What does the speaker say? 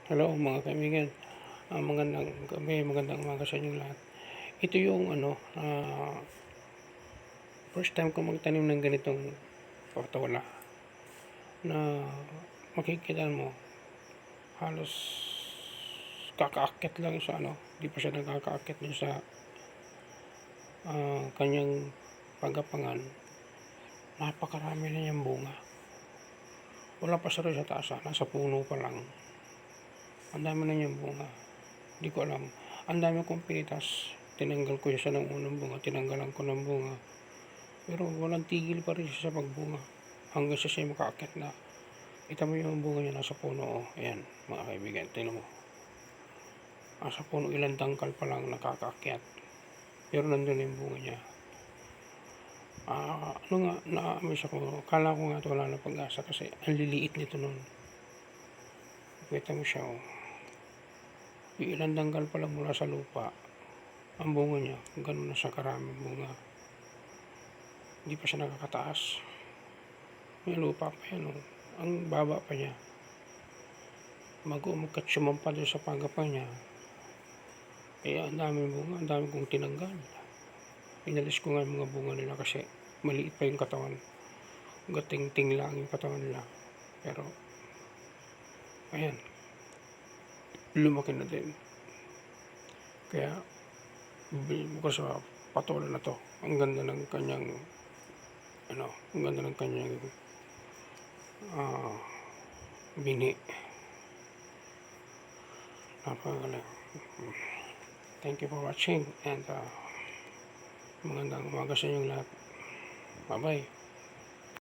Hello mga kaibigan, magandang gabi, magandang umaga sa inyong lahat. Ito yung first time ko magtanim ng ganitong patola na makikita mo halos kakaakyat lang sa di pa siya nakakaakyat din sa kanyang paggapangan. Napakarami na niyang bunga. Wala pa siya rin sa taas, nasa puno pa lang. Ang dami na niyang bunga. Hindi ko alam. Ang dami kong pinitas. Tinanggal ko siya ng unang bunga. Tinanggalan ko ng bunga. Pero walang tigil pa rin siya sa pagbunga. Hanggang siya makaakyat na. Kita mo yung bunga niya nasa puno. Ayan, mga kaibigan. Tingnan mo. Nasa puno, ilang tangkal pa lang nakakaakyat. Pero nandun yung bunga niya. Na-amaze ako. Kala ko nga ito wala na pag-asa kasi ang liliit nito nun. Kita mo siya, oh. Yung ilang tangkal pa lang mula sa lupa. Ang bunga niya, ganun na siya karaming bunga. Hindi pa siya nakakataas. May lupa pa yan, oh. Ang baba pa niya. Magkatsumam pa doon sa paggapan niya. Kaya ang daming bunga, ang dami kong tinanggal. Inalis ko nga yung mga bunga nila kasi maliit pa yung katawan. Gating-ting lang yung katawan nila. Pero, ayan. Lumaki na din. Kaya, bibili ko sa patola na to. Ang ganda ng kanyang ang ganda ng kanyang bini. Napakagaling. Thank you for watching and magandang umaga sa inyong lahat. Bye bye.